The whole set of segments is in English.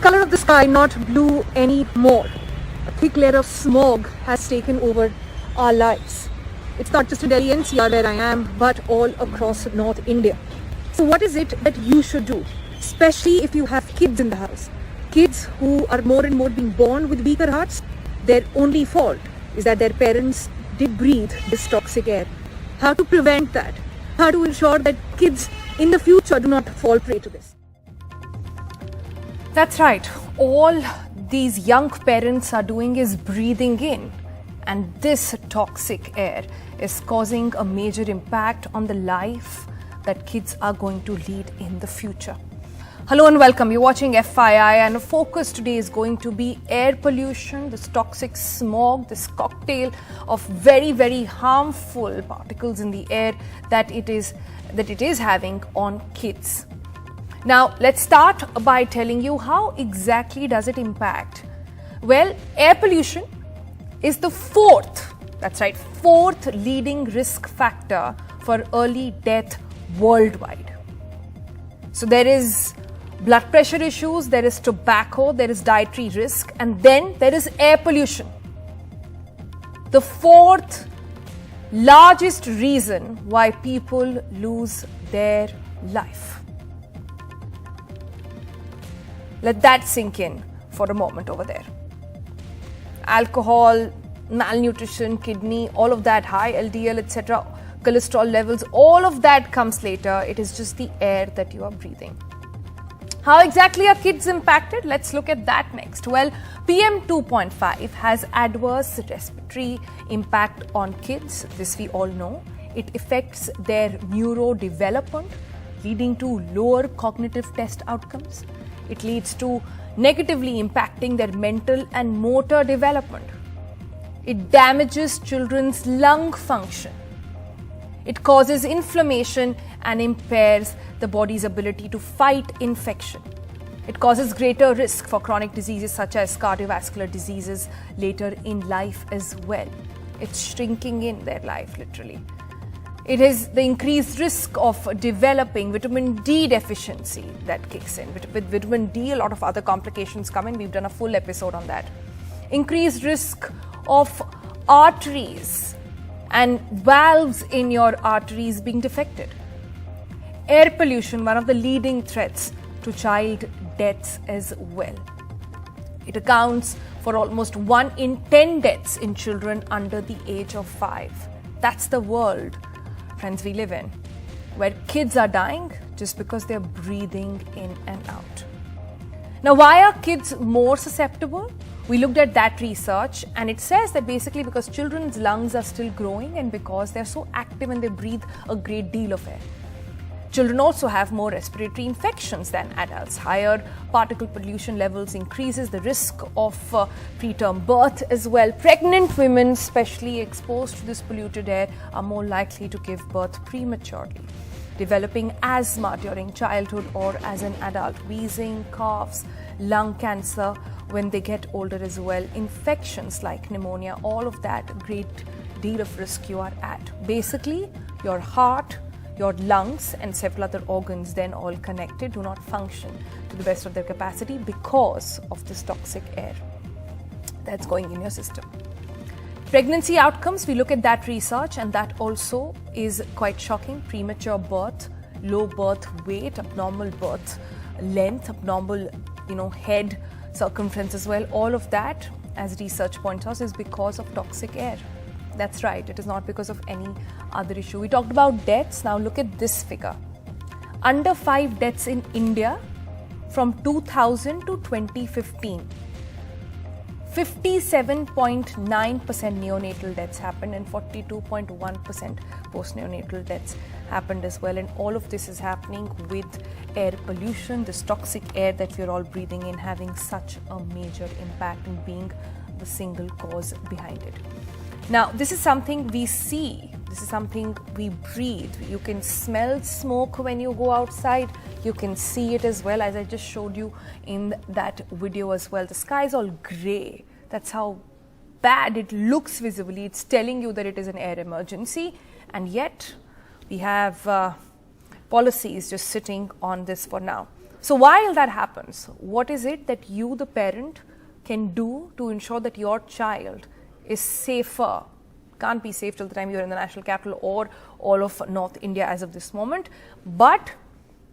color of the sky not blue anymore. A thick layer of smog has taken over our lives. It's not just in Delhi NCR where I am, but all across North India. So what is it that you should do, especially if you have kids in the house? Kids who are more and more being born with weaker hearts, their only fault is that their parents did breathe this toxic air. How to prevent that? How to ensure that kids in the future do not fall prey to this? That's right. All these young parents are doing is breathing in, and this toxic air is causing a major impact on the life that kids are going to lead in the future. Hello and welcome. You're watching FII, and the focus today is going to be air pollution, this toxic smog, this cocktail of very, very harmful particles in the air that it is having on kids. Now, let's start by telling you how exactly does it impact. Well, air pollution is the fourth leading risk factor for early death worldwide. So there is blood pressure issues, there is tobacco, there is dietary risk, and then there is air pollution. The fourth largest reason why people lose their life. Let that sink in for a moment over there. Alcohol, malnutrition, kidney, all of that, high LDL, etc., cholesterol levels, all of that comes later. It is just the air that you are breathing. How exactly are kids impacted? Let's look at that next. Well, PM 2.5 has adverse respiratory impact on kids. This we all know. It affects their neurodevelopment, leading to lower cognitive test outcomes. It leads to negatively impacting their mental and motor development. It damages children's lung function. It causes inflammation and impairs the body's ability to fight infection. It causes greater risk for chronic diseases such as cardiovascular diseases later in life as well. It's shrinking in their life, literally. It is the increased risk of developing vitamin D deficiency that kicks in. With vitamin D, a lot of other complications come in. We've done a full episode on that. Increased risk of arteries and valves in your arteries being defected. Air pollution, one of the leading threats to child deaths as well. It accounts for almost 1 in 10 deaths in children under the age of 5. That's the world, friends, we live in, where kids are dying just because they're breathing in and out. Now, why are kids more susceptible? We looked at that research, and it says that basically because children's lungs are still growing and because they're so active and they breathe a great deal of air. Children also have more respiratory infections than adults. Higher particle pollution levels increases the risk of preterm birth as well. Pregnant women, especially exposed to this polluted air, are more likely to give birth prematurely. Developing asthma during childhood or as an adult, wheezing, coughs, lung cancer when they get older as well, infections like pneumonia, all of that, great deal of risk you are at. Basically, your heart, your lungs and several other organs, then all connected, do not function to the best of their capacity because of this toxic air that's going in your system. Pregnancy outcomes, we look at that research, and that also is quite shocking. Premature birth, low birth weight, abnormal birth length, abnormal head circumference as well. All of that, as research points out, is because of toxic air. That's right, it is not because of any other issue. We talked about deaths. Now look at this figure. Under 5 deaths in India from 2000 to 2015. 57.9% neonatal deaths happened and 42.1% post-neonatal deaths happened as well. And all of this is happening with air pollution, this toxic air that we're all breathing in, having such a major impact and being the single cause behind it. Now, this is something we see, this is something we breathe. You can smell smoke when you go outside. You can see it as well, as I just showed you in that video as well. The sky is all grey. That's how bad it looks visibly. It's telling you that it is an air emergency, and yet we have policies just sitting on this for now. So while that happens, what is it that you, the parent, can do to ensure that your child is safer? Can't be safe till the time you're in the national capital or all of North India as of this moment. But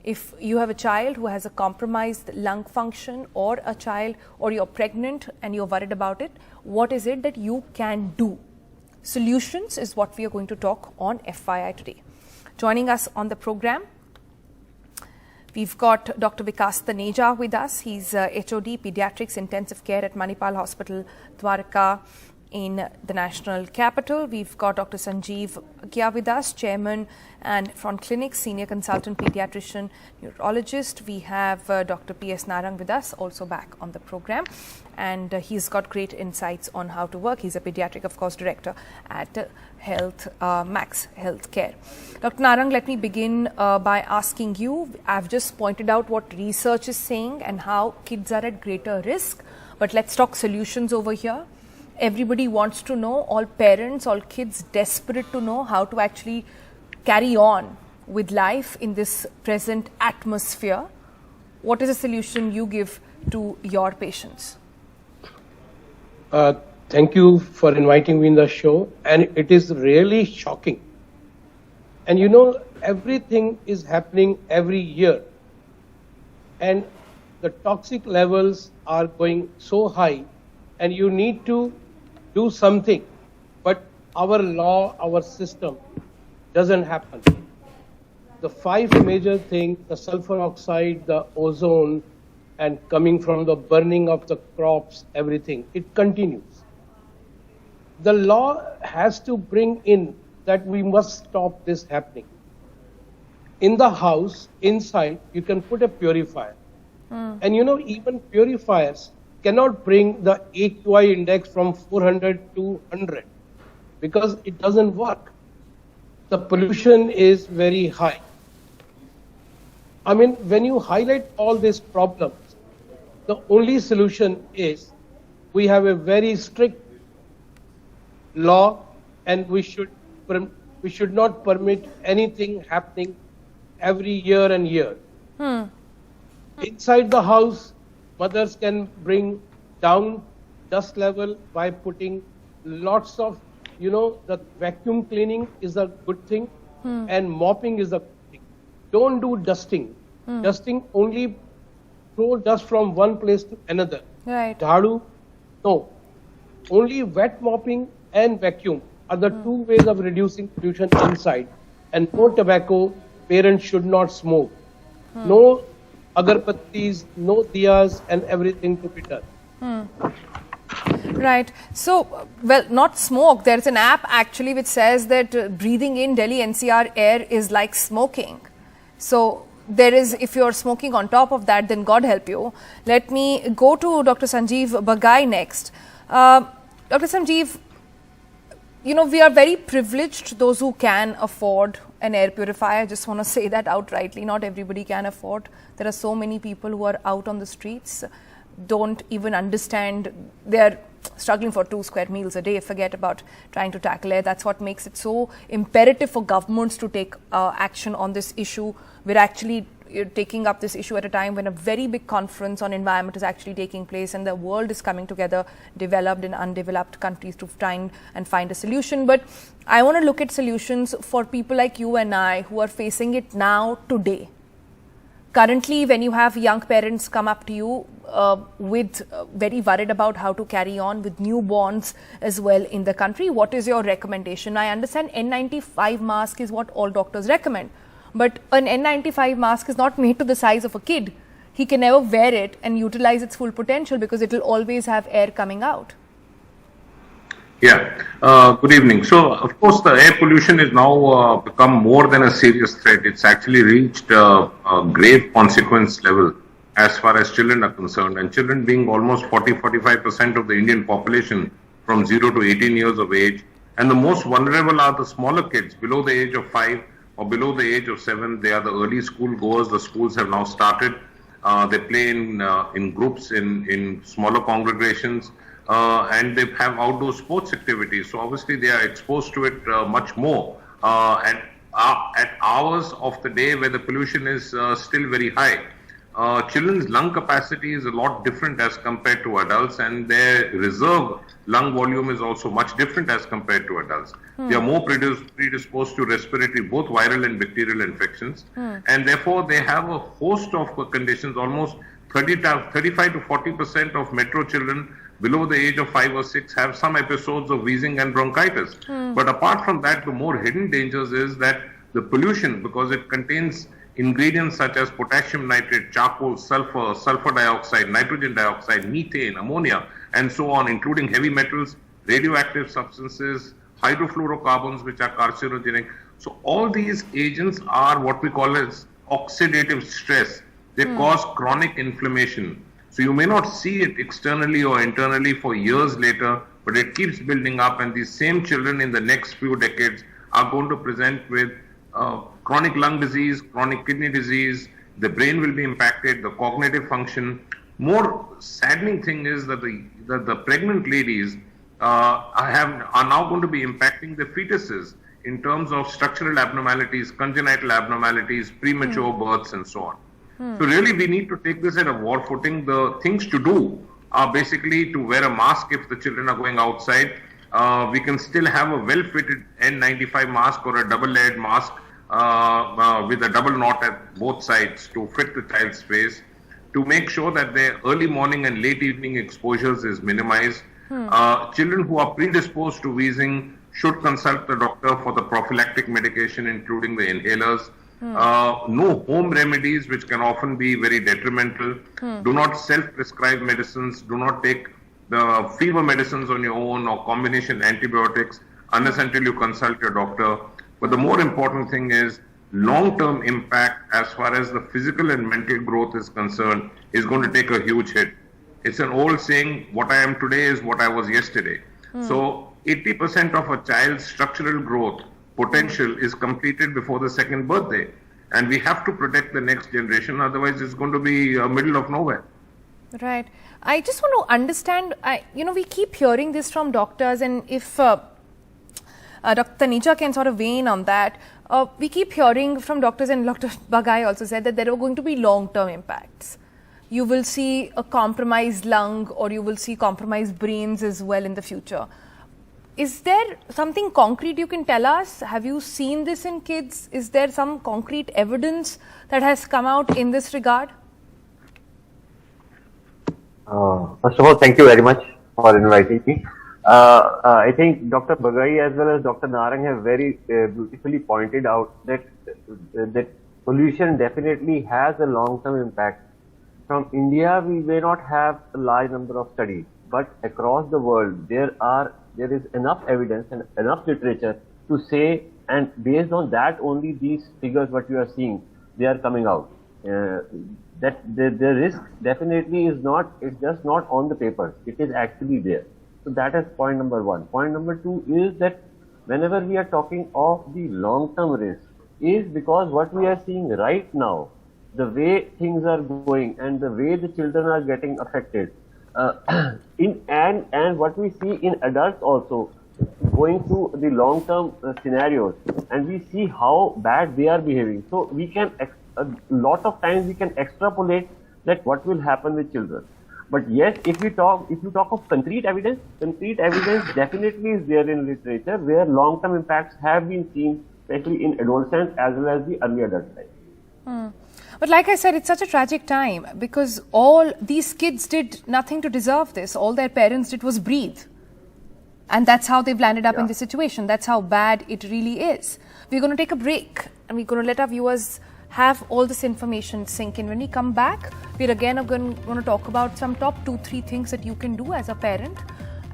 if you have a child who has a compromised lung function, or a child, or you're pregnant and you're worried about it, what is it that you can do? Solutions is what we are going to talk on FYI today. Joining us on the program, we've got Dr. Vikas Taneja with us. He's HOD Pediatrics Intensive Care at Manipal Hospital, Dwarka, in the national capital. We've got Dr. Sanjeev Bhagai with us, Chairman and Front Clinic, Senior Consultant Pediatrician Neurologist. We have Dr. P.S. Narang with us, also back on the program. And he's got great insights on how to work. He's a pediatric, of course, director at Max Healthcare. Dr. Narang, let me begin by asking you, I've just pointed out what research is saying and how kids are at greater risk, but let's talk solutions over here. Everybody wants to know, all parents, all kids desperate to know how to actually carry on with life in this present atmosphere. What is the solution you give to your patients? Thank you for inviting me in the show, and it is really shocking. And you know, everything is happening every year, and the toxic levels are going so high, and you need to do something, but our law, our system doesn't happen. The 5 major things, the sulfur oxide, the ozone, and coming from the burning of the crops, everything, it continues. The law has to bring in that we must stop this happening. In the house, inside, you can put a purifier. And you know, even purifiers cannot bring the AQI index from 400 to 100 because it doesn't work. The pollution is very high. I mean, when you highlight all these problems, the only solution is we have a very strict law, and we should not permit anything happening every year and year. Inside the house, mothers can bring down dust level by putting lots of, you know, the vacuum cleaning is a good thing and mopping is a good thing. Don't do dusting. Dusting only throw dust from one place to another. Right. Dhadu, no. Only wet mopping and vacuum are the 2 ways of reducing pollution inside. And no tobacco, parents should not smoke. No agarbattis, no diyas, and everything to be done. Right. So, well, not smoke. There's an app actually which says that breathing in Delhi NCR air is like smoking. So, there is, if you're smoking on top of that, then God help you. Let me go to Dr. Sanjeev Bhagai next. Dr. Sanjeev, you know, we are very privileged, those who can afford an air purifier. I just want to say that outrightly. Not everybody can afford. There are so many people who are out on the streets, don't even understand. They're struggling for 2 square meals a day. Forget about trying to tackle air. That's what makes it so imperative for governments to take action on this issue. We're actually taking up this issue at a time when a very big conference on environment is actually taking place, and the world is coming together, developed and undeveloped countries, to try and find a solution. But I want to look at solutions for people like you and I who are facing it now, today. Currently, when you have young parents come up to you very worried about how to carry on with newborns as well in the country, what is your recommendation? I understand N95 mask is what all doctors recommend. But an N95 mask is not made to the size of a kid. He can never wear it and utilize its full potential because it will always have air coming out. Yeah, good evening. So, of course, the air pollution is now become more than a serious threat. It's actually reached a grave consequence level as far as children are concerned. And children being almost 40-45% of the Indian population from 0 to 18 years of age. And the most vulnerable are the smaller kids below the age of 5 or below the age of 7. They are the early school goers. The schools have now started. They play in groups, in smaller congregations. And they have outdoor sports activities. So obviously they are exposed to it much more at hours of the day where the pollution is still very high. children's lung capacity is a lot different as compared to adults, and their reserve lung volume is also much different as compared to adults. They are more predisposed to respiratory, both viral and bacterial infections, and therefore they have a host of conditions. Almost 35 to 40% of metro children below the age of 5 or 6 have some episodes of wheezing and bronchitis. But apart from that, the more hidden dangers is that the pollution, because it contains ingredients such as potassium nitrate, charcoal, sulfur, sulfur dioxide, nitrogen dioxide, methane, ammonia, and so on, including heavy metals, radioactive substances, hydrofluorocarbons, which are carcinogenic. So all these agents are what we call as oxidative stress. They cause chronic inflammation. So you may not see it externally or internally for years later, but it keeps building up, and these same children in the next few decades are going to present with chronic lung disease, chronic kidney disease. The brain will be impacted, the cognitive function. More saddening thing is that the pregnant ladies are now going to be impacting the fetuses in terms of structural abnormalities, congenital abnormalities, premature births, and so on. So really, we need to take this at a war footing. The things to do are basically to wear a mask if the children are going outside. We can still have a well-fitted N95 mask or a double-layered mask with a double knot at both sides to fit the child's face, to make sure that their early morning and late evening exposures is minimized. Children who are predisposed to wheezing should consult the doctor for the prophylactic medication, including the inhalers. No home remedies, which can often be very detrimental. Do not self-prescribe medicines. Do not take the fever medicines on your own or combination antibiotics unless until you consult your doctor. But the more important thing is long-term impact as far as the physical and mental growth is concerned is going to take a huge hit. It's an old saying, what I am today is what I was yesterday. So 80% of a child's structural growth potential is completed before the second birthday. And we have to protect the next generation, otherwise it's going to be a middle of nowhere. Right. I just want to understand, we keep hearing this from doctors, and if Dr. Taneja can sort of weigh in on that, we keep hearing from doctors, and Dr. Bagai also said that there are going to be long-term impacts. You will see a compromised lung, or you will see compromised brains as well in the future. Is there something concrete you can tell us? Have you seen this in kids? Is there some concrete evidence that has come out in this regard? First of all, thank you very much for inviting me. I think Dr. Bagai as well as Dr. Narang have very beautifully pointed out that pollution definitely has a long-term impact. From India, we may not have a large number of studies, but across the world, there is enough evidence and enough literature to say, and based on that only these figures what you are seeing, they are coming out. That the risk definitely is not, it's just not on the paper, it is actually there. So that is point number one. Point number two is that whenever we are talking of the long-term risk, is because what we are seeing right now, the way things are going and the way the children are getting affected, and what we see in adults also going through the long-term scenarios, and we see how bad they are behaving. So we can a lot of times we can extrapolate that what will happen with children. But yes, if you talk of concrete evidence definitely is there in literature where long-term impacts have been seen, especially in adolescents as well as the early adult life. But like I said, it's such a tragic time because all these kids did nothing to deserve this. All their parents did was breathe. And that's how they've landed up in this situation. That's how bad it really is. We're going to take a break and we're going to let our viewers have all this information sink in. When we come back, we're again going to talk about some top 2-3 things that you can do as a parent,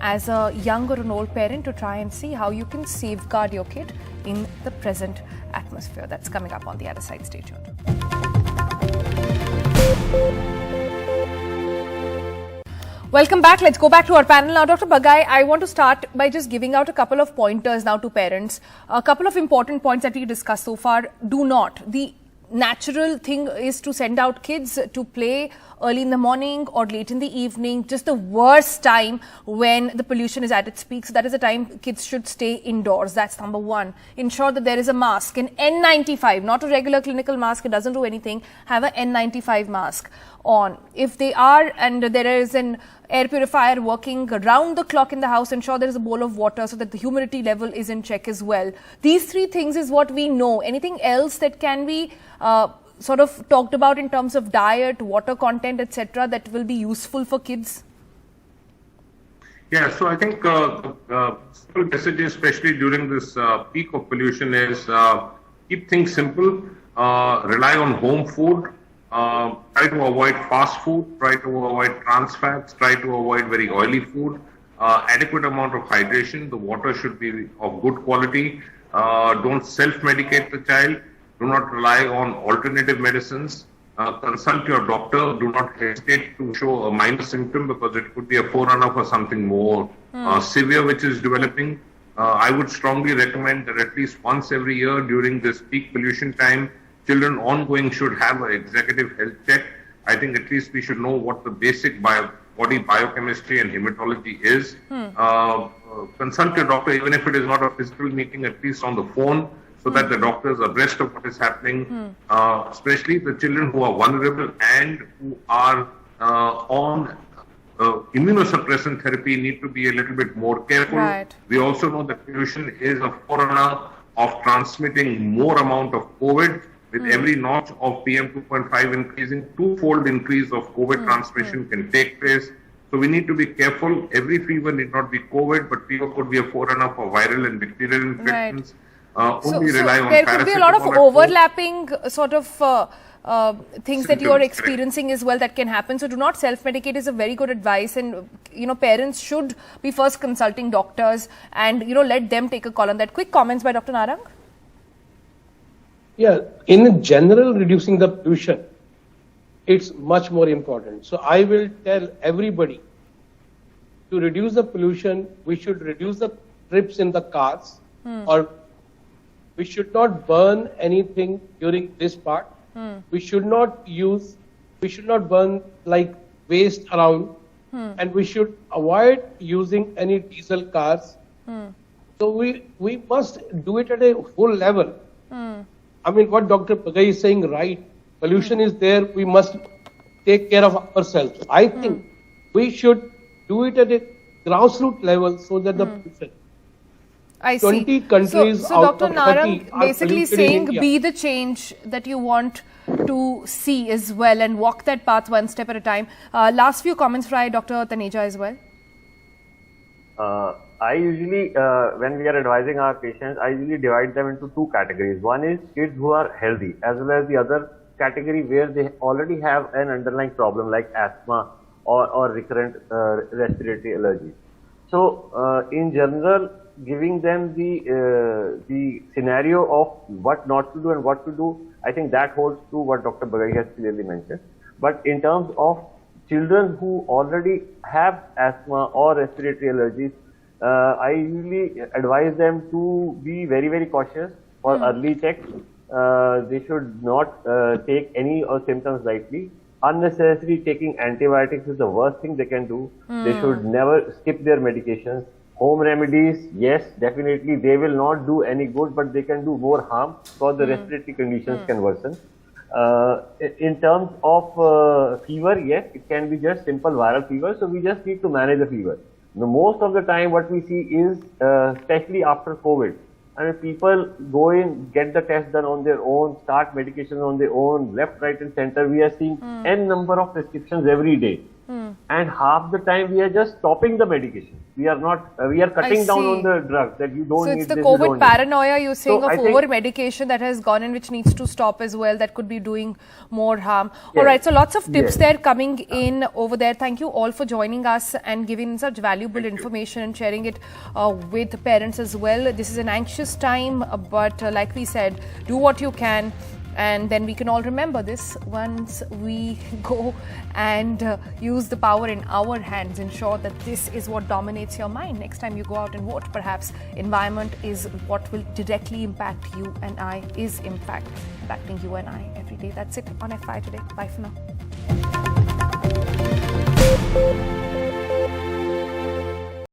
as a young or an old parent, to try and see how you can safeguard your kid in the present atmosphere. That's coming up on the other side. Stay tuned. Welcome back. Let's go back to our panel now. Dr. Bagai, I want to start by just giving out a couple of pointers now to parents. A couple of important points that we discussed so far. Do not. The natural thing is to send out kids to play early in the morning or late in the evening, just the worst time when the pollution is at its peak. So that is the time kids should stay indoors. That's number one. Ensure that there is a mask, an N95, not a regular clinical mask. It doesn't do anything. Have an N95 mask on. If they are, and there is an air purifier working around the clock in the house, ensure there is a bowl of water so that the humidity level is in check as well. These three things is what we know. Anything else that can be sort of talked about in terms of diet, water content, etc., that will be useful for kids? Yeah, so I think simple messages, especially during this peak of pollution, is keep things simple, rely on home food, try to avoid fast food, try to avoid trans fats, try to avoid very oily food, adequate amount of hydration, the water should be of good quality, don't self-medicate the child, do not rely on alternative medicines, consult your doctor, do not hesitate to show a minor symptom because it could be a forerunner for something more severe which is developing. I would strongly recommend that at least once every year during this peak pollution time, children ongoing should have an executive health check. I think at least we should know what the basic body biochemistry and hematology is. Consult your doctor, even if it is not a physical meeting, at least on the phone, so that the doctor is abreast of what is happening, especially the children who are vulnerable and who are on immunosuppressant therapy need to be a little bit more careful. Right. We also know that pollution is a forerunner of transmitting more amount of COVID. With every notch of PM2.5 increasing, twofold increase of COVID transmission can take place. So we need to be careful. Every fever need not be COVID, but fever could be a forerunner for viral and bacterial infections. Only rely on there could be a lot of paracetamol at home. overlapping sort of things that you are experiencing as well that can happen. So do not self-medicate is a very good advice, and parents should be first consulting doctors and let them take a call on that. Quick comments by Dr. Narang. Yeah, in general, reducing the pollution, it's much more important. So I will tell everybody to reduce the pollution, we should reduce the trips in the cars, or we should not burn anything during this part. We should not burn like waste around, and we should avoid using any diesel cars. So we must do it at a full level. I mean, what Dr. Bagai is saying, right? Pollution is there. We must take care of ourselves. I think we should do it at a grassroots level so that the pollution. I 20 see. countries So out Dr. of 30 Narang are basically polluted in saying India. be the change that you want to see as well and walk that path one step at a time. Last few comments by Dr. Taneja as well. I usually, when we are advising our patients, I usually divide them into two categories. One is kids who are healthy, as well as the other category where they already have an underlying problem like asthma or recurrent respiratory allergies. So, in general, giving them the scenario of what not to do and what to do, I think that holds true what Dr. Bagai has clearly mentioned. But in terms of children who already have asthma or respiratory allergies, I usually advise them to be very, very cautious for early checks. They should not take any symptoms lightly. Unnecessarily taking antibiotics is the worst thing they can do. They should never skip their medications. Home remedies, yes, definitely, they will not do any good, but they can do more harm because the respiratory conditions can worsen. In terms of fever, yes, it can be just simple viral fever, so we just need to manage the fever. Most of the time what we see is, especially after COVID, people go in, get the test done on their own, start medication on their own, left, right and center, we are seeing n number of prescriptions every day. And half the time we are just stopping the medication. We are not, we are cutting down on the drugs that you don't need. So it's the this, COVID paranoia you're saying So of I think- over medication that has gone in, which needs to stop as well, that could be doing more harm. All right, so lots of tips Yes. there coming in over there. Thank you all for joining us and giving such valuable information and sharing it with parents as well. This is an anxious time, but like we said, do what you can. And then we can all remember this once we go and use the power in our hands. Ensure that this is what dominates your mind. Next time you go out and vote, perhaps environment is what will directly impact you and I, is impacting you and I every day. That's it on FI today. Bye for now.